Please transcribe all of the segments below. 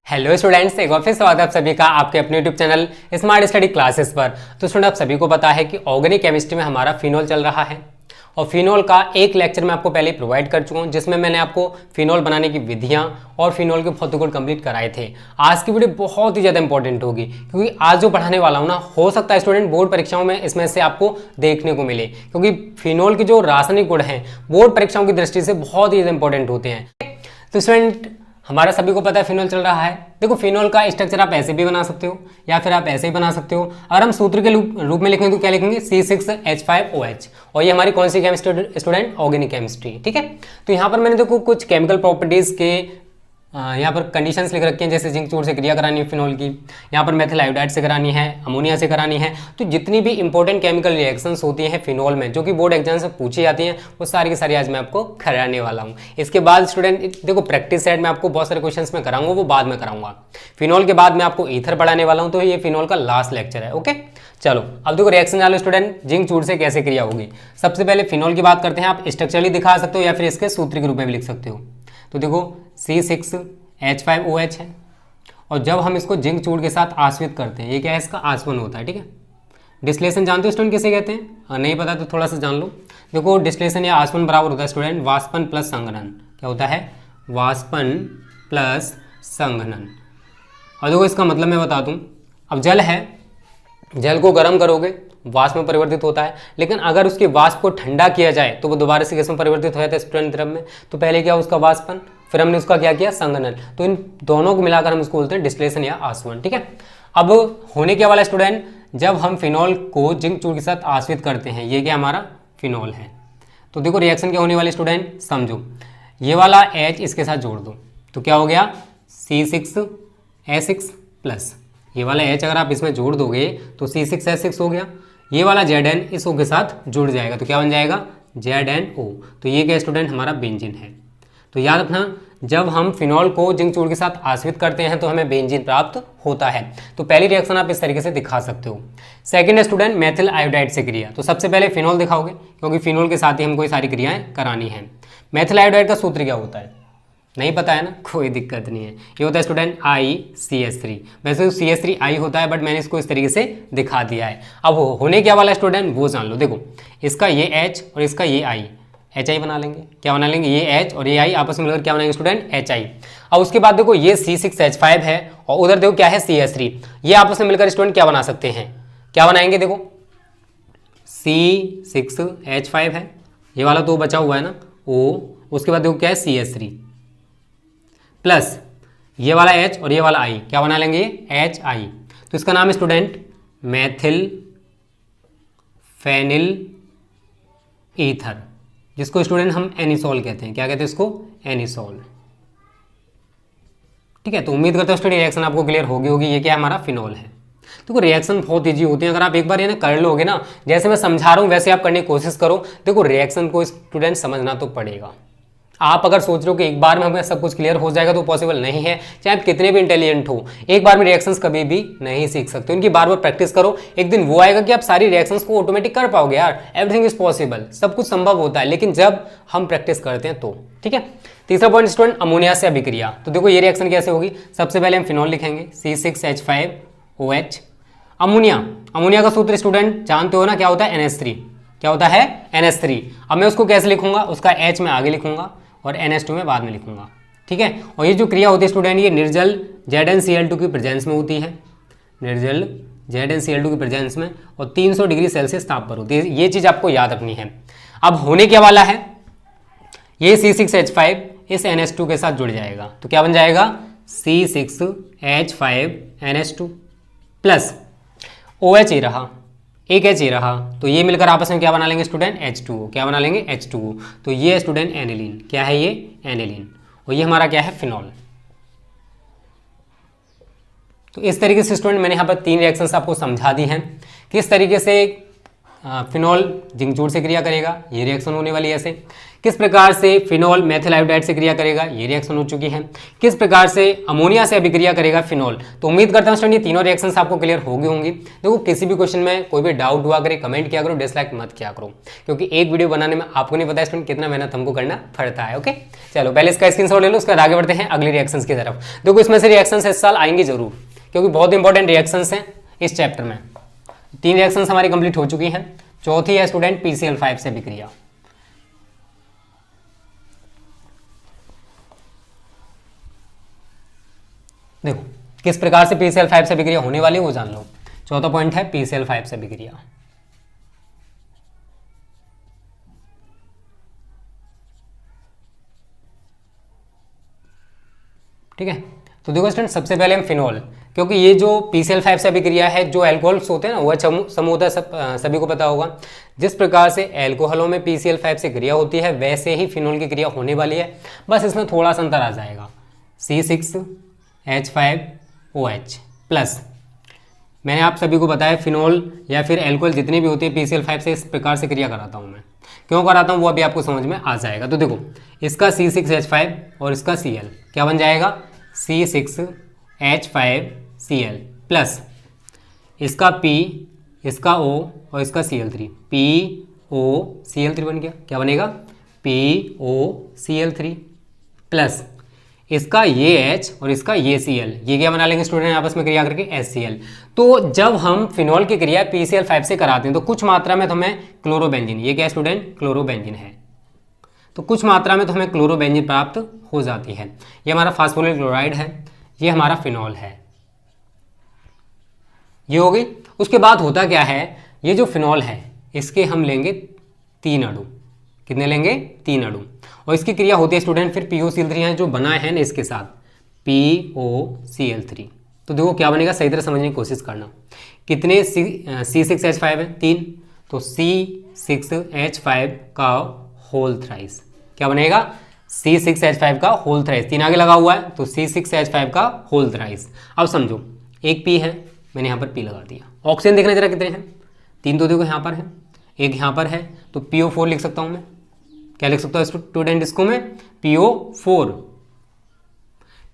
Hello students, एक बार फिर स्वागत है आप सभी का आपके अपने YouTube channel smart study classes पर। तो स्टूडेंट, आप सभी को पता है कि ऑर्गेनिक केमिस्ट्री में हमारा फिनोल चल रहा है और फिनोल का एक लेक्चर मैं आपको पहले प्रोवाइड कर चुका हूं, जिसमें मैंने आपको फिनोल बनाने की विधियां और फिनोल के भौतिक गुण कंप्लीट कराए थे। आज की वीडियो बहुत ही ज़्यादा इंपॉर्टेंट होगी क्योंकि आज जो पढ़ाने वाला हूं ना, हो सकता है स्टूडेंट बोर्ड परीक्षाओं में इसमें से आपको देखने को मिले, क्योंकि फिनोल के जो रासायनिक गुण हैं बोर्ड परीक्षाओं की दृष्टि से बहुत ही इंपॉर्टेंट होते हैं। तो स्टूडेंट, हमारा सभी को पता है फिनोल चल रहा है। देखो, फिनोल का स्ट्रक्चर आप ऐसे भी बना सकते हो या फिर आप ऐसे ही बना सकते हो। अगर हम सूत्र के रूप में लिखेंगे तो क्या लिखेंगे? C6H5OH। और ये हमारी कौन सी केमिस्ट्री स्टूडेंट? Organic chemistry. ठीक है, तो यहाँ पर मैंने देखो कुछ केमिकल प्रॉपर्टीज के यहाँ पर कंडीशंस लिख रखी हैं, जैसे जिंक चूड़ से क्रिया करानी है फिनोल की, यहाँ पर मेथिल आयोडाइड से करानी है, अमोनिया से करानी है। तो जितनी भी इंपॉर्टेंट केमिकल रिएक्शंस होती हैं फिनोल में, जो कि बोर्ड एग्जाम से पूछी जाती हैं, वो सारी की सारी आज मैं आपको कराने वाला हूँ। इसके बाद स्टूडेंट देखो, प्रैक्टिस सेट में आपको बहुत सारे क्वेश्चंस में कराऊंगा, वो बाद में कराऊंगा। फिनोल के बाद मैं आपको ईथर पढ़ाने वाला हूँ, तो ये फिनोल का लास्ट लेक्चर है। ओके, चलो अब देखो रिएक्शन जान लो स्टूडेंट, जिंक चूड़ से कैसे क्रिया होगी। सबसे पहले फिनोल की बात करते हैं। आप स्ट्रक्चरली दिखा सकते हो या फिर इसके सूत्र के रूप में भी लिख सकते हो। तो देखो C6H5OH है, और जब हम इसको जिंक चूड़ के साथ आश्वित करते हैं, ये क्या है? इसका आसवन होता है। ठीक है, डिस्टिलेशन जानते हो स्टूडेंट किसे कहते हैं? नहीं पता तो थोड़ा सा जान लो। देखो, डिस्टिलेशन या आसवन बराबर होता है स्टूडेंट वाष्पन प्लस संघनन। क्या होता है? वाष्पन प्लस संघनन। और देखो, इसका मतलब मैं बता दूं, अब जल है, जल को गर्म करोगे वाष्प में परिवर्तित होता है, लेकिन अगर उसके वाष्प को ठंडा किया जाए तो वो दोबारा से गैस में परिवर्तित हो जाता है स्टूडेंट द्रव में। तो पहले क्या उसका वाष्पन, फिर हमने उसका क्या किया? संघनन। तो इन दोनों को मिलाकर हम इसको बोलते हैं डिस्टिलेशन या आसवन। ठीक है, अब होने क्या वाला स्टूडेंट, जब हम फिनोल को जिंक चूड़ के साथ आश्वित करते हैं, ये क्या हमारा फिनोल है। तो देखो रिएक्शन क्या होने वाली स्टूडेंट, समझो। ये वाला H इसके साथ जोड़ दो तो क्या हो गया? C6H6 प्लस ये वाला H अगर आप इसमें जोड़ दोगे तो C6H6 हो गया। ये वाला Zn इस O के साथ जुड़ जाएगा तो क्या बन जाएगा? ZnO। तो ये क्या स्टूडेंट? हमारा बेंजीन है। तो याद रखना, जब हम फिनोल को जिंक चूड़ के साथ आश्वित करते हैं तो हमें बेंजीन प्राप्त होता है। तो पहली रिएक्शन आप इस तरीके से दिखा सकते हो। सेकंड स्टूडेंट, मेथिल आयोडाइड से क्रिया। तो सबसे पहले फिनोल दिखाओगे, क्योंकि फिनोल के साथ ही हमको ये सारी क्रियाएं करानी है। मेथिल आयोडाइड का सूत्र क्या होता है? नहीं पता है ना, कोई दिक्कत नहीं है। ये होता है स्टूडेंट ICH3। वैसे तो CH3I होता है, बट मैंने इसको इस तरीके से दिखा दिया है। अब होने क्या वाला स्टूडेंट वो जान लो। देखो, इसका ये H और इसका ये I, HI बना लेंगे। क्या बना लेंगे? ये H और ये I आपस में मिलकर क्या बनाएंगे स्टूडेंट? HI। अब उसके बाद देखो, ये C6H5 है और उधर देखो क्या है? CH3। ये आपस में मिलकर स्टूडेंट क्या बना सकते हैं? क्या बनाएंगे? देखो, C6H5 है, ये वाला तो बचा हुआ है ना O, उसके बाद देखो क्या है? CH3 प्लस ये वाला H और ये वाला I, क्या बना लेंगे? HI। तो इसका नाम है स्टूडेंट मेथिल फेनिल ईथर, जिसको स्टूडेंट हम एनिसोल कहते हैं। क्या कहते हैं इसको? एनिसोल। ठीक है, तो उम्मीद करता हूँ स्टूडेंट रिएक्शन आपको क्लियर होगी। ये क्या हमारा फिनोल है। देखो, रिएक्शन बहुत ईजी होती है, अगर आप एक बार ये ना कर लोगे ना, जैसे मैं समझा रहा हूँ वैसे आप करने की कोशिश करो। देखो, रिएक्शन को स्टूडेंट समझना तो पड़ेगा। आप अगर सोच रहे हो कि एक बार में हमें सब कुछ क्लियर हो जाएगा, तो पॉसिबल नहीं है। चाहे आप कितने भी इंटेलिजेंट हो, एक बार में रिएक्शंस कभी भी नहीं सीख सकते। उनकी बार बार प्रैक्टिस करो, एक दिन वो आएगा कि आप सारी रिएक्शंस को ऑटोमेटिक कर पाओगे। यार, एवरीथिंग इज पॉसिबल, सब कुछ संभव होता है, लेकिन जब हम प्रैक्टिस करते हैं तो। ठीक है, तीसरा पॉइंट स्टूडेंट, अमोनिया से अभिक्रिया। तो देखो, ये रिएक्शन कैसे होगी। सबसे पहले हम फिनोल लिखेंगे C6H5OH। अमोनिया का सूत्र स्टूडेंट जानते हो ना, क्या होता है? NH3। क्या होता है? NH3। अब मैं उसको कैसे लिखूंगा? उसका H में आगे लिखूंगा और NH2 में बाद में लिखूंगा। ठीक है, और ये जो क्रिया होती है स्टूडेंट, ये निर्जल ZnCl2 की प्रेजेंस में होती है। निर्जल ZnCl2 की प्रेजेंस में और 300 डिग्री सेल्सियस ताप पर होती है। ये चीज़ आपको याद रखनी है। अब होने क्या वाला है, ये C6H5 इस NH2 के साथ जुड़ जाएगा तो क्या बन जाएगा? C6H5NH2 प्लस OH ही रहा, एक H ही रहा, तो ये मिलकर आपस में क्या बना लेंगे स्टूडेंट? H2O। क्या बना लेंगे? H2O। तो ये स्टूडेंट एनिलीन। क्या है ये? एनिलीन। और ये हमारा क्या है? फिनोल। तो इस तरीके से स्टूडेंट मैंने यहाँ पर 3 रिएक्शंस आपको समझा दी हैं, किस तरीके से फिनॉल जिंक चूड़ से क्रिया करेगा, ये रिएक्शन होने वाली है ऐसे। किस प्रकार से फिनॉल मेथिल आयोडाइड से क्रिया करेगा, ये रिएक्शन हो चुकी है। किस प्रकार से अमोनिया से अभिक्रिया करेगा फिनॉल। तो उम्मीद करता हूं स्टूडेंट ये तीनों रिएक्शंस आपको क्लियर हो गई होंगी। देखो किसी भी क्वेश्चन में कोई भी डाउट हुआ करे कमेंट किया करो, डिसलाइक मत किया करो, क्योंकि एक वीडियो बनाने में आपको नहीं पता स्टूडेंट कितना मेहनत हमको करना पड़ता है। ओके चलो पहले इसका स्क्रीनशॉट ले लो, उसके बाद आगे बढ़ते हैं अगली रिएक्शंस की तरफ। देखो इसमें से रिएक्शंस इस साल आएंगे जरूर, क्योंकि बहुत इंपॉर्टेंट रिएक्शंस हैं इस चैप्टर में। 3 रिएक्शंस हमारी कंप्लीट हो चुकी हैं, चौथी है स्टूडेंट PCl5 से अभिक्रिया। देखो किस प्रकार से PCl5 से अभिक्रिया होने वाली है वो जान लो। चौथा पॉइंट है PCl5 से अभिक्रिया। ठीक है, तो देखो स्टूडेंट सबसे पहले हम फिनॉल, क्योंकि ये जो PCl5 से अभिक्रिया है, जो एल्कोहल्स होते हैं ना वह समूह होता है, सभी को पता होगा। जिस प्रकार से एल्कोहलों में PCl5 से क्रिया होती है वैसे ही फिनॉल की क्रिया होने वाली है, बस इसमें थोड़ा सा अंतर आ जाएगा। C6H5OH plus. मैंने आप सभी को बताया फिनॉल या फिर एल्कोहल जितने भी होते हैं PCl5 से इस प्रकार से क्रिया कराता हूँ मैं। क्यों कराता हूँ वो अभी आपको समझ में आ जाएगा। तो देखो इसका C6H5 और इसका Cl क्या बन जाएगा, C6H5Cl प्लस इसका P, इसका O और इसका Cl3, POCl3 बन गया। क्या बनेगा, POCl3 प्लस इसका ये H और इसका ये Cl, ये क्या बना लेंगे स्टूडेंट आपस में क्रिया करके HCl। तो जब हम फिनॉल की क्रिया PCl5 से कराते हैं तो कुछ मात्रा में तो हमें क्लोरोबेंजीन, ये क्या है स्टूडेंट, क्लोरोबेंजीन है, तो कुछ मात्रा में तो हमें क्लोरोबेंजीन प्राप्त हो जाती है। ये हमारा फास्फोरिल क्लोराइड है, ये हमारा फिनॉल है, ये हो गई। उसके बाद होता क्या है, ये जो फिनॉल है इसके हम लेंगे 3 अणु। कितने लेंगे, 3 अणु, और इसकी क्रिया होती है स्टूडेंट फिर POCl3 है जो बना है ना इसके साथ POCl3। तो देखो क्या बनेगा, सही तरह समझने की कोशिश करना। कितने C6H5 है, 3, तो C6H5 का होल थ्राइस क्या बनेगा, C6H5 का होल थ्राइस, 3 आगे लगा हुआ है तो C6H5 का होल थ्राइस। अब समझो एक P है, मैंने यहाँ पर P लगा दिया। ऑक्सीजन देखना जरा कितने हैं, 3 तो देखो यहाँ पर है, एक यहाँ पर है, तो PO4 लिख सकता हूँ मैं। क्या लिख सकता हूँ स्टूडेंट इसको मैं, PO4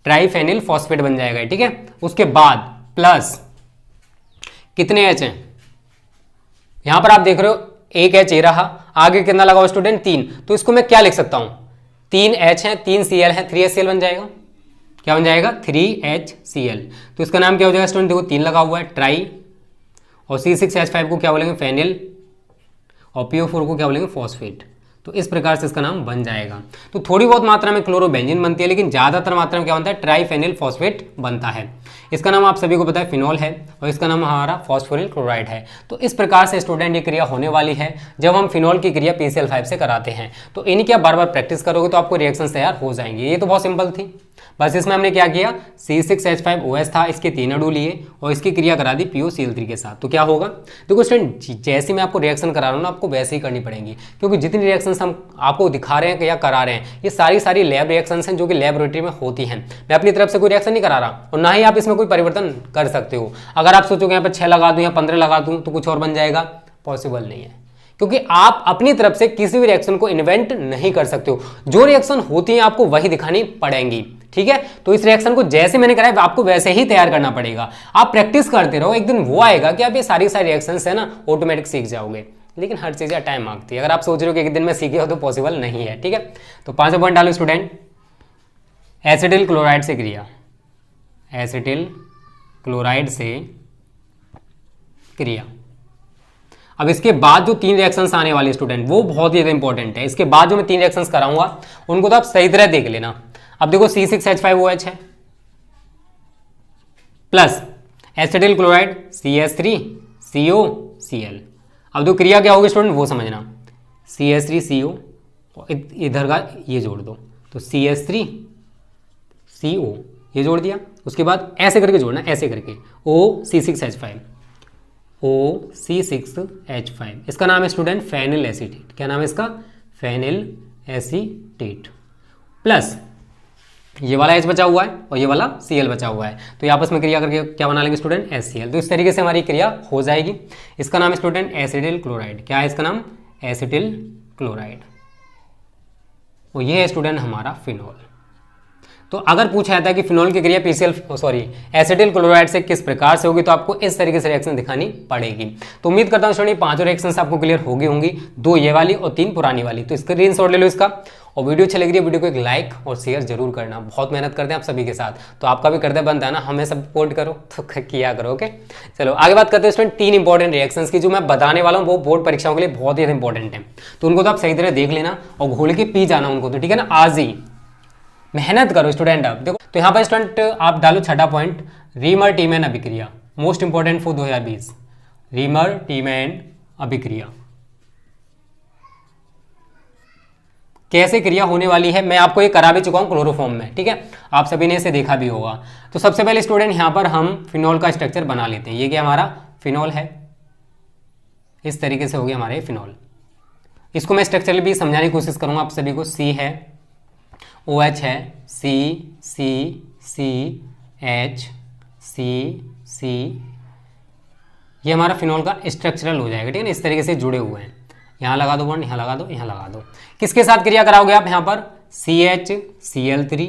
ट्राइफेनिल फॉस्फेट बन जाएगा। ठीक है, उसके बाद प्लस कितने H हैं, यहां पर आप देख रहे हो एक H ये रहा, आगे कितना लगा हुआ स्टूडेंट, 3, तो इसको मैं क्या लिख सकता हूं, 3 H है, 3 Cl है, 3HCl बन जाएगा। क्या बन जाएगा, 3HCl। तो इसका नाम क्या हो जाएगा स्टूडेंट, देखो 3 लगा हुआ है ट्राई, और C6H5 को क्या बोलेंगे, फेनिल, और PO4 को क्या बोलेंगे, फॉस्फेट। तो इस प्रकार से इसका नाम बन जाएगा। तो थोड़ी बहुत मात्रा में क्लोरोबेंजीन बनती है, लेकिन ज़्यादातर मात्रा में क्या बनता है, ट्राइफेनिल फॉस्फेट बनता है। इसका नाम आप सभी को पता है फिनॉल है, और इसका नाम हमारा फॉस्फोरिल क्लोराइड है। तो इस प्रकार से स्टूडेंट ये क्रिया होने वाली है जब हम फिनॉल की क्रिया PCl5 से कराते हैं। तो इन्हीं की आप बार बार प्रैक्टिस करोगे तो आपको रिएक्शन तैयार हो जाएंगे। ये तो बहुत सिंपल थी, बस इसमें हमने क्या किया, C6H5OH था, इसके 3 अणु लिए और इसकी क्रिया करा दी POCl3 के साथ। तो क्या होगा, देखो स्टूडेंट जैसे मैं आपको रिएक्शन करा रहा हूँ ना आपको वैसे ही करनी पड़ेंगी, क्योंकि जितनी रिएक्शंस हम आपको दिखा रहे हैं या करा रहे हैं ये सारी लैब रिएक्शंस हैं जो कि लैबोरेटरी में होती हैं। मैं अपनी तरफ से कोई रिएक्शन नहीं करा रहा, और ना ही आप इसमें कोई परिवर्तन कर सकते हो। अगर आप सोचोगे यहाँ पर 6 लगा दूँ या 15 लगा दूँ तो कुछ और बन जाएगा, पॉसिबल नहीं है, क्योंकि आप अपनी तरफ से किसी भी रिएक्शन को इन्वेंट नहीं कर सकते हो। जो रिएक्शन होती है आपको वही दिखानी पड़ेंगी। ठीक है, तो इस रिएक्शन को जैसे मैंने कराया आपको वैसे ही तैयार करना पड़ेगा। आप प्रैक्टिस करते रहो, एक दिन वो आएगा कि आप ये सारी रिएक्शंस है ना ऑटोमेटिक सीख जाओगे। लेकिन हर चीज़ टाइम मांगती है, अगर आप सोच रहे हो कि एक दिन में सीखे हो तो पॉसिबल नहीं है। ठीक है, तो 5वां पॉइंट डालो स्टूडेंट, एसिटिल क्लोराइड से क्रिया, एसिटिल क्लोराइड से क्रिया। अब इसके बाद जो 3 रिएक्शंस आने वाले स्टूडेंट वो बहुत ही ज़्यादा इंपॉर्टेंट है। इसके बाद जो मैं 3 रिएक्शंस कराऊंगा उनको तो आप सही तरह देख लेना। अब देखो C6H5OH है प्लस एसिटिल क्लोराइड CH3COCl। अब जो क्रिया क्या होगी स्टूडेंट वो समझना, CH3CO इधर का ये जोड़ दो तो CH3CO ये जोड़ दिया, उसके बाद ऐसे करके जोड़ना, ऐसे करके OC6H5 OC6H5, इसका नाम है स्टूडेंट फेनिल एसीटेट। क्या नाम है इसका, फेनिल एसीटेट प्लस ये वाला H बचा हुआ है और ये वाला Cl बचा हुआ है, तो ये आपस में क्रिया करके क्या बना लेंगे स्टूडेंट, HCl। तो इस तरीके से हमारी क्रिया हो जाएगी। इसका नाम है स्टूडेंट एसिटिल क्लोराइड। क्या है इसका नाम, एसिटिल क्लोराइड। और ये है स्टूडेंट हमारा फिनॉल। तो अगर पूछा जाता है कि फिनॉल की क्रिया एसिटिल क्लोराइड से किस प्रकार से होगी, तो आपको इस तरीके से रिएक्शन दिखानी पड़ेगी। तो उम्मीद करता हूँ स्टूडेंट पांचों रिएक्शंस आपको क्लियर हो गई होंगी, 2 ये वाली और 3 पुरानी वाली। तो स्क्रीनशॉट ले लो इसका, और वीडियो अच्छी लग रही है वीडियो को एक लाइक और शेयर जरूर करना। बहुत मेहनत करते हैं आप सभी के साथ, तो आपका भी कर्तव्य बनता है ना, हमें सपोर्ट करो तो किया करो। ओके, चलो आगे बात करते हैं स्टूडेंट 3 इंपॉर्टेंट रिएक्शंस की, जो मैं बताने वाला हूँ वो बोर्ड परीक्षाओं के लिए बहुत ही इंपॉर्टेंट है। तो उनको तो आप सही तरह देख लेना और घोल के पी जाना उनको, तो ठीक है ना, आज ही मेहनत करो स्टूडेंट। अब देखो, तो यहाँ पर स्टूडेंट आप डालो छठा पॉइंट, रीमर टीमैन अभिक्रिया, मोस्ट इंपॉर्टेंट फॉर 2020, रीमर टीमैन अभिक्रिया कैसे क्रिया होने वाली है, मैं आपको ये करा भी चुका हूँ क्लोरोफॉर्म में, ठीक है, आप सभी ने इसे देखा भी होगा। तो सबसे पहले स्टूडेंट यहाँ पर हम फिनॉल का स्ट्रक्चर बना लेते हैं। ये क्या हमारा फिनॉल है, इस तरीके से हो गया हमारे फिनॉल। इसको मैं स्ट्रक्चर भी समझाने की कोशिश करूँगा आप सभी को। C है, OH है, CH, C, ये हमारा फिनॉल का स्ट्रक्चरल हो जाएगा, ठीक है ना, इस तरीके से जुड़े हुए हैं। यहाँ लगा दो बॉन्ड, यहाँ लगा दो, यहाँ लगा दो। किसके साथ क्रिया कराओगे आप, यहाँ पर CHCl3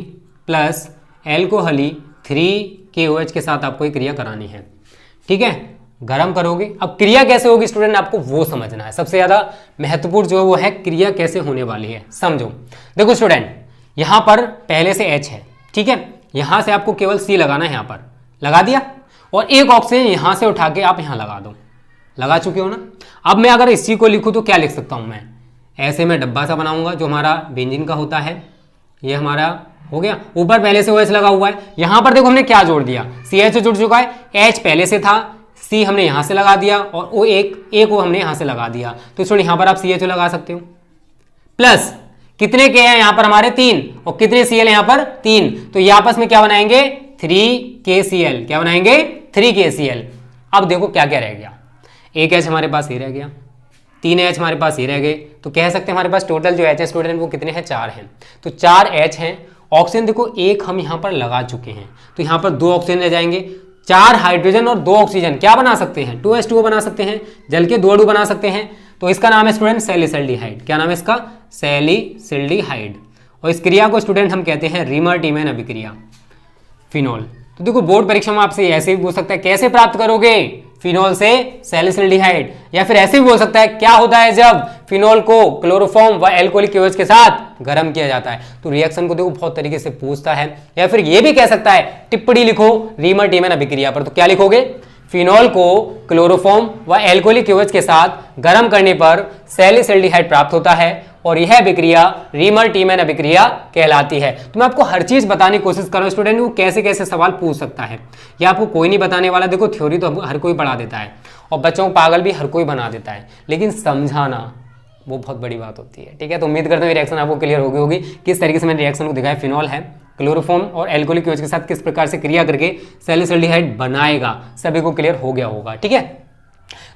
प्लस एल्कोहली 3KOH के साथ आपको ये क्रिया करानी है, ठीक है। गर्म करोगे, अब क्रिया कैसे होगी स्टूडेंट आपको वो समझना है। सबसे ज़्यादा महत्वपूर्ण जो है वो है क्रिया कैसे होने वाली है, समझो। देखो स्टूडेंट, यहाँ पर पहले से H है, ठीक है, यहाँ से आपको केवल C लगाना है, यहाँ पर लगा दिया, और एक ऑक्सीजन यहाँ से उठा के आप यहाँ लगा दो, लगा चुके हो ना। अब मैं अगर इसी को लिखूँ तो क्या लिख सकता हूँ मैं, ऐसे मैं डब्बा सा बनाऊंगा जो हमारा बेंजीन का होता है, ये हमारा हो गया, ऊपर पहले से OH लगा हुआ है। यहाँ पर देखो हमने क्या जोड़ दिया, CH जुड़ चुका है, H पहले से था, C हमने यहाँ से लगा दिया, और वो एक वो हमने यहाँ से लगा दिया। तो स्टूडेंट यहाँ पर आप CH लगा सकते हो, प्लस कितने के हैं यहाँ पर हमारे 3, और कितने Cl यहाँ पर 3, तो ये आपस में क्या बनाएंगे 3KCl, क्या बनाएंगे 3KCl। अब देखो क्या क्या रह गया, एक H हमारे पास ये रह गया, 3 H हमारे पास ये रह गए, तो कह सकते हैं हमारे पास टोटल जो H है स्टूडेंट वो कितने हैं, 4 हैं। तो 4 H हैं, ऑक्सीजन देखो एक हम यहाँ पर लगा चुके हैं, तो यहाँ पर 2 ऑक्सीजन रह जाएंगे, 4 हाइड्रोजन और 2 ऑक्सीजन क्या बना सकते हैं, 2H2O बना सकते हैं, जल के 2 अणु बना सकते हैं। तो इसका नाम है स्टूडेंट सैलिसिल्डिहाइड। क्या नाम है इसका, सैलिसिल्डिहाइड। और इस क्रिया को स्टूडेंट हम कहते हैं रीमर टीमैन अभिक्रिया, फिनॉल। तो देखो बोर्ड परीक्षा में आपसे ऐसे भी पूछ सकता है कैसे प्राप्त करोगे फिनॉल से सैलिसिल्डिहाइड, या फिर ऐसे भी बोल सकता है क्या होता है जब फिनॉल को क्लोरोफॉर्म व एल्कोहलिक OH के साथ गर्म किया जाता है। तो रिएक्शन को देखो बहुत तरीके से पूछता है, या फिर ये भी कह सकता है टिप्पणी लिखो रीमर टीमैन अभिक्रिया पर, तो क्या लिखोगे, फिनॉल को क्लोरोफॉर्म व एल्कोहलिक OH के साथ गर्म करने पर सैलिसिल्डिहाइड प्राप्त होता है, और यह अभिक्रिया रीमर टीमैन अभिक्रिया कहलाती है। तो मैं आपको हर चीज बताने की कोशिश कर रहा हूं स्टूडेंट, वो कैसे कैसे सवाल पूछ सकता है, या आपको कोई नहीं बताने वाला। देखो थ्योरी तो हर कोई पढ़ा देता है, और बच्चों को पागल भी हर कोई बना देता है, लेकिन समझाना वो बहुत बड़ी बात होती है, ठीक है। तो उम्मीद करता हूँ रिएक्शन आपको क्लियर हो गई होगी, किस तरीके से मैंने रिएक्शन को दिखाया, फिनॉल है क्लोरोफॉर्म और एल्कोहलिक OH के साथ किस प्रकार से क्रिया करके सैलिसिल्डिहाइड बनाएगा, सभी को क्लियर हो गया होगा, ठीक है।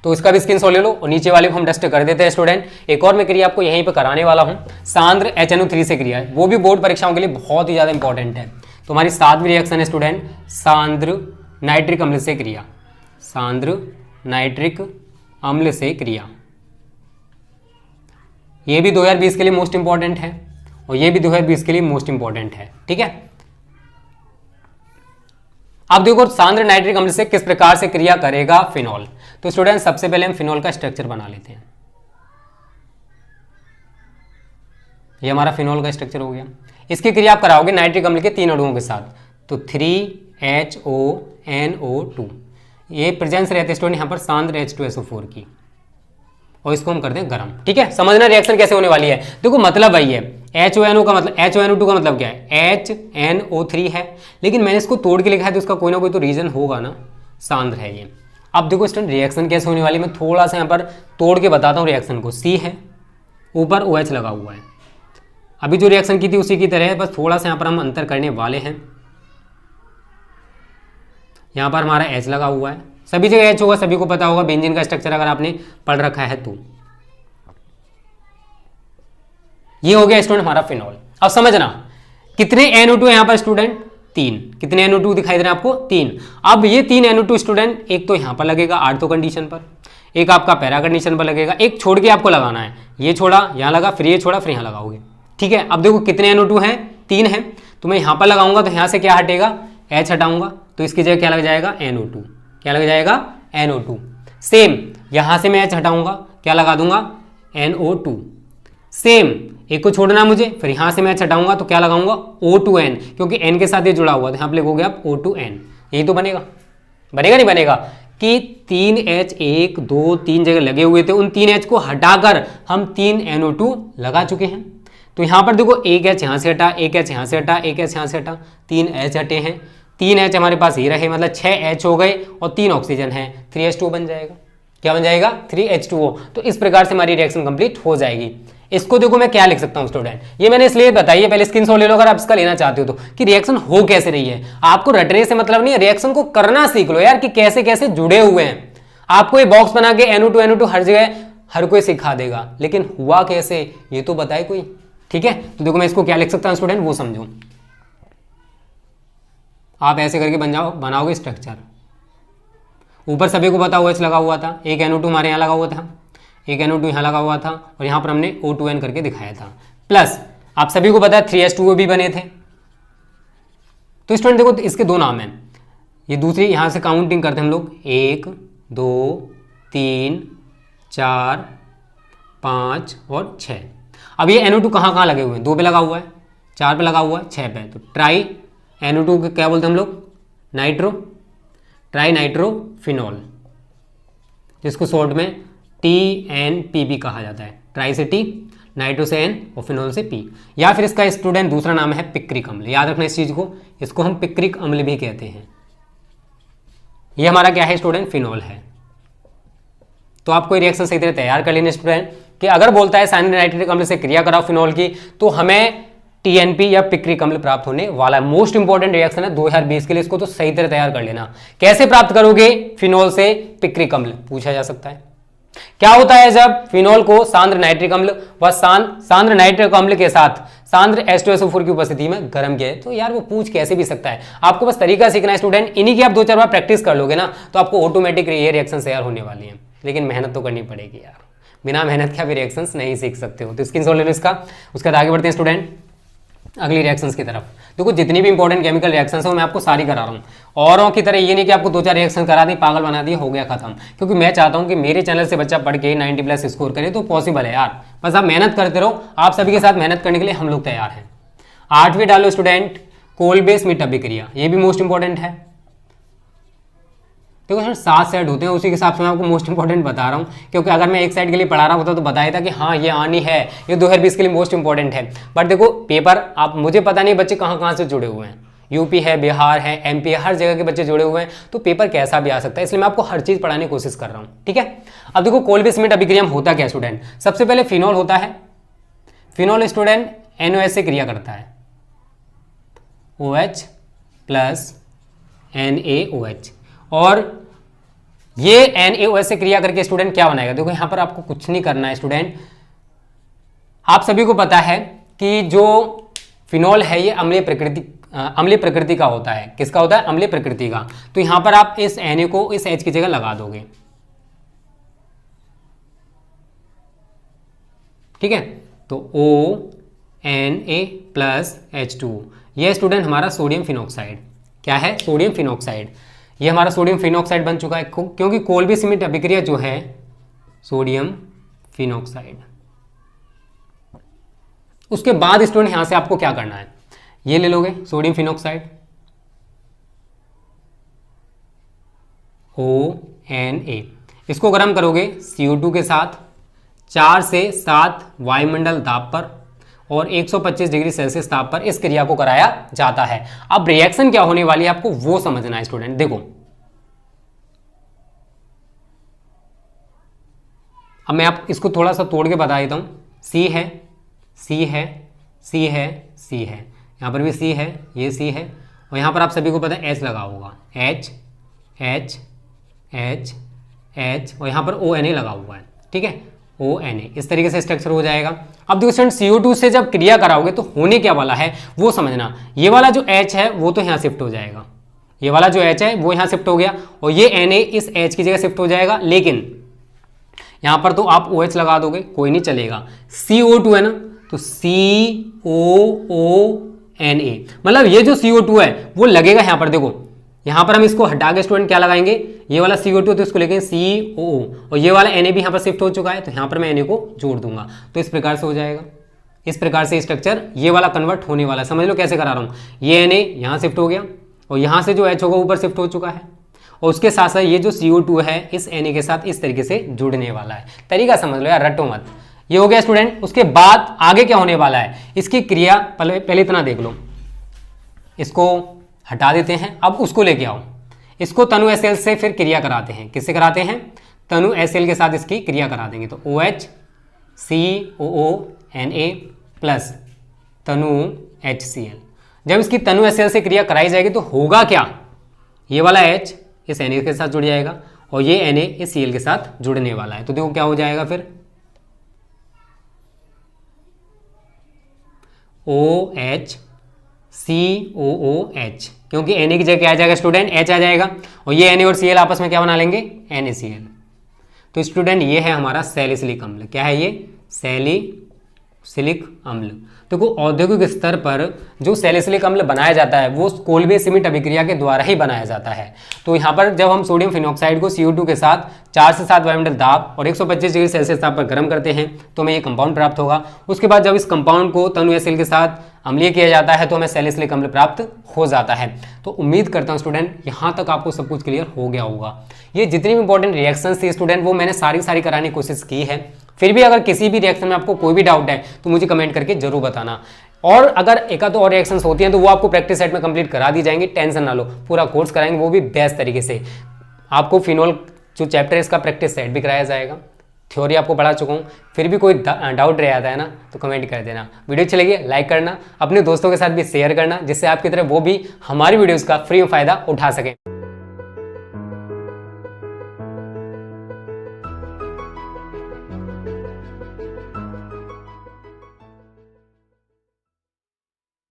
तो इसका भी स्क्रीनशॉट ले लो, और नीचे वाले को हम डस्ट कर देते हैं स्टूडेंट। एक और मैं क्रिया आपको यहीं पे कराने वाला हूं, सांद्र HNO3 से क्रिया है, वो भी बोर्ड परीक्षाओं के लिए बहुत ही ज्यादा इंपॉर्टेंट है। तो हमारी 7वीं रिएक्शन है स्टूडेंट, सांद्र नाइट्रिक अम्ल से क्रिया, सांद्र नाइट्रिक अम्ल से क्रिया। ये भी 2020 के लिए मोस्ट इंपॉर्टेंट है, और ये भी 2020 के लिए मोस्ट इंपॉर्टेंट है, ठीक है। अब देखो सांद्र नाइट्रिक अम्ल से किस प्रकार से क्रिया करेगा फिनॉल। तो स्टूडेंट सबसे पहले हम फिनॉल का स्ट्रक्चर बना लेते हैं। ये हमारा फिनॉल का स्ट्रक्चर हो गया। इसकी क्रिया आप कराओगे नाइट्रिक अम्ल के 3 अणुओं के साथ, तो 3HONO2, ये प्रेजेंस रहते स्टूडेंट यहाँ पर सांद्र H2SO4 की, और इसको हम करते हैं गर्म, ठीक है। समझना रिएक्शन कैसे होने वाली है, देखो मतलब वही है, HONO का मतलब HONO2 का मतलब क्या है, HNO3 है, लेकिन मैंने इसको तोड़ के लिखा है तो इसका कोई ना कोई तो रीजन होगा ना, सांद्र है ये। अब देखो स्टूडेंट रिएक्शन कैसे होने वाली है, मैं थोड़ा सा यहाँ पर तोड़ के बताता हूँ रिएक्शन को। C है, ऊपर OH लगा हुआ है, अभी जो रिएक्शन की थी उसी की तरह है, बस थोड़ा सा यहाँ पर हम अंतर करने वाले हैं। यहाँ पर हमारा H लगा हुआ है, सभी जगह H होगा, सभी को पता होगा बेंजीन का स्ट्रक्चर अगर आपने पढ़ रखा है तो। ये हो गया स्टूडेंट हमारा फिनॉल। अब समझना कितने NO2 है यहाँ पर स्टूडेंट? 3। कितने NO2 दिखाई दे रहे हैं आपको? 3। अब ये 3 NO2 स्टूडेंट एक तो यहाँ पर लगेगा आर्थो कंडीशन पर, एक आपका पैरा कंडीशन पर लगेगा, एक छोड़ के आपको लगाना है। ये छोड़ा यहाँ लगा, फिर ये छोड़ा, फिर यहाँ लगाओगे। ठीक है, अब देखो कितने NO2 हैं? 3 है। तो मैं यहाँ पर लगाऊंगा तो यहाँ से क्या हटेगा? H हटाऊंगा तो इसकी जगह क्या लग जाएगा? NO2। क्या लग जाएगा? NO2। सेम यहाँ से मैं H हटाऊंगा, क्या लगा दूंगा? NO2। सेम एक को छोड़ना मुझे, फिर यहाँ से मैं H हटाऊंगा तो क्या लगाऊंगा? O2N, क्योंकि N के साथ ये जुड़ा हुआ, तो यहाँ पे लिखोगे आप O2N। यही तो बनेगा, बनेगा नहीं बनेगा? कि 3H 1 2 3 जगह लगे हुए थे, उन 3H को हटाकर हम 3 NO2 लगा चुके हैं। तो यहाँ पर देखो एक H यहाँ से हटा, एक H यहाँ से हटा, एक H यहाँ से हटा, 3 H हटे हैं, 3 H हमारे पास ये रहे, मतलब 6 H हो गए और 3 ऑक्सीजन है, 3H2 बन जाएगा। क्या बन जाएगा? 3H2O। तो इस प्रकार से हमारी रिएक्शन कंप्लीट हो जाएगी। इसको देखो मैं क्या लिख सकता हूँ स्टूडेंट, ये मैंने इसलिए बताइए, पहले स्क्रीनशॉट ले लो अगर आप इसका लेना चाहते हो तो, कि रिएक्शन हो कैसे रही है। आपको रटने से मतलब नहीं है, रिएक्शन को करना सीख लो यार, कि कैसे कैसे जुड़े हुए हैं। आपको ये बॉक्स बना के NO2 हर जगह हर कोई सिखा देगा, लेकिन हुआ कैसे ये तो बताए कोई। ठीक है, तो देखो मैं इसको क्या लिख सकता हूँ स्टूडेंट, वो समझो। आप ऐसे करके बनाओगे स्ट्रक्चर। ऊपर सभी को पता OH लगा हुआ था, एक NO2 हमारे यहाँ लगा हुआ था, एक NO2 यहाँ लगा हुआ था, और यहाँ पर हमने O2N करके दिखाया था। प्लस आप सभी को पता है 3H2O भी बने थे। तो स्टूडेंट देखो इसके 2 नाम हैं। ये दूसरी यहाँ से काउंटिंग करते हैं हम लोग, 1 2 3 4 5 और 6। अब ये NO2 कहाँ कहाँ लगे हुए हैं? 2 पे लगा हुआ है, 4 पे लगा हुआ है, 6 पे। तो ट्राई NO2 के क्या बोलते हैं हम लोग? नाइट्रो, ट्राई नाइट्रो फिनॉल, जिसको शॉर्ट में TNPB कहा जाता है। ट्राई से T, नाइट्रो से N और फिनॉल से P। या फिर इसका स्टूडेंट दूसरा नाम है पिक्रिक अम्ल। याद रखना इस चीज को, इसको हम पिक्रिक अम्ल भी कहते हैं। ये हमारा क्या है स्टूडेंट? फिनॉल है। तो आपको ये रिएक्शन सही तरह तैयार कर लेना स्टूडेंट, कि अगर बोलता है साइनाइड नाइट्रिक अम्ल से क्रिया कराओ फिनॉल की, तो हमें TNP या पिक्रिक अम्ल प्राप्त होने वाला है। मोस्ट इंपॉर्टेंट रिएक्शन है 2020 के लिए, इसको तो सही तरह तैयार कर लेना। कैसे प्राप्त करोगे फिनॉल से पिक्रिक अम्ल, पूछा जा सकता है। क्या होता है जब फिनॉल को सांद्र नाइट्रिक अम्ल व सांद्र नाइट्रिक अम्ल के साथ सांद्र H2SO4 की उपस्थिति में गर्म किया है? तो यार वो पूछ कैसे भी सकता है, आपको बस तरीका सीखना है स्टूडेंट। इन्हीं की आप 2-4 बार प्रैक्टिस कर लोगे ना, तो आपको ऑटोमेटिक ये रिएक्शन तैयार होने वाली है। लेकिन मेहनत तो करनी पड़ेगी यार, बिना मेहनत के आप रिएक्शंस नहीं सीख सकते हो। तो स्क्रीनशॉट ले लो इसका। उसके बाद आगे बढ़ते हैं स्टूडेंट अगली रिएक्शंस की तरफ। देखो जितनी भी इंपॉर्टेंट केमिकल रिएक्शंस है मैं आपको सारी करा रहा हूँ। औरों की तरह ये नहीं कि आपको 2-4 रिएक्शन करा दी, पागल बना दिए, हो गया खत्म। क्योंकि मैं चाहता हूँ कि मेरे चैनल से बच्चा पढ़ के 90+ स्कोर करे, तो पॉसिबल है यार। बस आप मेहनत करते रहो, आप सभी के साथ मेहनत करने के लिए हम लोग तैयार हैं। 8वीं डालो स्टूडेंट कोलबेस मीट अभिक्रिया, ये भी मोस्ट इंपॉर्टेंट है। देखो सर 7 सेट होते हैं, उसी के हिसाब से मैं आपको मोस्ट इंपॉर्टेंट बता रहा हूँ। क्योंकि अगर मैं एक साइड के लिए पढ़ा रहा होता तो बताया था कि हाँ ये आनी है, ये 2020 के लिए मोस्ट इंपॉर्टेंट है। बट देखो पेपर आप, मुझे पता नहीं बच्चे कहाँ कहाँ से जुड़े हुए हैं, यूपी है, बिहार है, MP है, हर जगह के बच्चे जुड़े हुए हैं, तो पेपर कैसा भी आ सकता है। इसलिए मैं आपको हर चीज़ पढ़ाने की कोशिश कर रहा हूँ। ठीक है, अब देखो कोलबेस मीट अभिक्रिया में होता क्या स्टूडेंट? सबसे पहले फिनॉल होता है। फिनॉल स्टूडेंट NOH से क्रिया करता है, OH प्लस NaOH, और ये NaOH से क्रिया करके स्टूडेंट क्या बनाएगा? देखो यहां पर आपको कुछ नहीं करना है स्टूडेंट। आप सभी को पता है कि जो फिनॉल है ये अम्लीय प्रकृति का होता है। किसका होता है? अम्लीय प्रकृति का। तो यहां पर आप इस Na को इस H की जगह लगा दोगे। ठीक है, तो ONa प्लस H2, यह स्टूडेंट हमारा सोडियम फिनॉक्साइड। क्या है? Sodium phenoxide. ये हमारा सोडियम फिनॉक्साइड बन चुका है, क्योंकि कोलबेस मीट अभिक्रिया जो है सोडियम फिनॉक्साइड। उसके बाद स्टूडेंट यहां से आपको क्या करना है? ये ले लोगे सोडियम फिनॉक्साइड ONa, इसको गर्म करोगे CO2 के साथ 4 से 7 वायुमंडल दाब पर और 125 डिग्री सेल्सियस ताप पर इस क्रिया को कराया जाता है। अब रिएक्शन क्या होने वाली है आपको वो समझना है स्टूडेंट। देखो अब मैं आप इसको थोड़ा सा तोड़ के बता देता हूं। C है, C है, C है, C है, यहां पर भी C है, ये C है, और यहां पर आप सभी को पता है H लगा होगा, H H H H, और यहां पर ONa लगा हुआ है। ठीक है, ONA, इस तरीके से स्ट्रक्चर हो जाएगा। अब देखो स्टूडेंट CO2 से जब क्रिया कराओगे तो होने क्या वाला है वो समझना। ये वाला जो H है वो तो यहाँ शिफ्ट हो जाएगा, ये वाला जो H है वो यहाँ शिफ्ट हो गया और ये Na इस H की जगह शिफ्ट हो जाएगा, लेकिन यहाँ पर तो आप OH लगा दोगे कोई नहीं चलेगा। CO2 है ना, तो COONA, मतलब ये जो CO2 है वो लगेगा यहाँ पर। देखो यहाँ पर हम इसको हटा के स्टूडेंट क्या लगाएंगे, ये वाला CO2 तो इसको लेके COO और ये वाला Na भी यहाँ पर शिफ्ट हो चुका है, तो यहाँ पर मैं Na को जोड़ दूंगा, तो इस प्रकार से हो जाएगा। इस प्रकार से स्ट्रक्चर ये वाला कन्वर्ट होने वाला है। समझ लो कैसे करा रहा हूँ। ये Na यहाँ शिफ्ट हो गया और यहाँ से जो H होगा ऊपर शिफ्ट हो चुका है और उसके साथ साथ ये जो CO2 है इस Na के साथ इस तरीके से जुड़ने वाला है। तरीका समझ लो यार, रटो मत। ये हो गया स्टूडेंट। उसके बाद आगे क्या होने वाला है, इसकी क्रिया पहले इतना देख लो। इसको हटा देते हैं, अब उसको लेके आओ। इसको तनु HCl से फिर क्रिया कराते हैं। किससे कराते हैं, तनु HCl के साथ इसकी क्रिया करा देंगे। तो OH COONA प्लस तनु HCl। जब इसकी तनु HCl से क्रिया कराई जाएगी तो होगा क्या, ये वाला H इस Na के साथ जुड़ जाएगा और ये Na इस Cl के साथ जुड़ने वाला है। तो देखो क्या हो जाएगा फिर, OH COOH, क्योंकि Na की जगह क्या आ जाएगा स्टूडेंट, H आ जाएगा और ये Na और Cl आपस में क्या बना लेंगे, NaCl। तो स्टूडेंट ये है हमारा सैलिसिलिक अम्ल। क्या है ये, सैलिसिलिक अम्ल। देखो औद्योगिक स्तर पर जो सैलिसिलिक अम्ल बनाया जाता है वो कोल्बे सीमेंट अभिक्रिया के द्वारा ही बनाया जाता है। तो यहाँ पर जब हम सोडियम फिनॉक्साइड को CO2 के साथ 4 से 7 वायुमंडल दाब और 125 डिग्री सेल्सियस ताप पर गर्म करते हैं तो हमें ये कंपाउंड प्राप्त होगा। उसके बाद जब इस कंपाउंड को तनु HCl के साथ अम्लीय किया जाता है तो हमें सैलिसिलिक अम्ल प्राप्त हो जाता है। तो उम्मीद करता हूँ स्टूडेंट यहाँ तक आपको सब कुछ क्लियर हो गया होगा। ये जितनी भी इंपॉर्टेंट रिएक्शंस थी स्टूडेंट वो मैंने सारी कराने की कोशिश की है। फिर भी अगर किसी भी रिएक्शन में आपको कोई भी डाउट है तो मुझे कमेंट करके जरूर बताना। और अगर एक आध और रिएक्शंस होती हैं तो वो आपको प्रैक्टिस सेट में कंप्लीट करा दी जाएंगी, टेंशन ना लो, पूरा कोर्स कराएंगे वो भी बेस्ट तरीके से। आपको फिनोल जो चैप्टर है इसका प्रैक्टिस सेट भी कराया जाएगा। थ्योरी आपको पढ़ा चुका हूँ, फिर भी कोई डाउट रह जाता है ना तो कमेंट कर देना। वीडियो अच्छी लगी लाइक करना, अपने दोस्तों के साथ भी शेयर करना जिससे आपकी तरह वो भी हमारी वीडियोज़ का फ्री में फ़ायदा उठा सकें।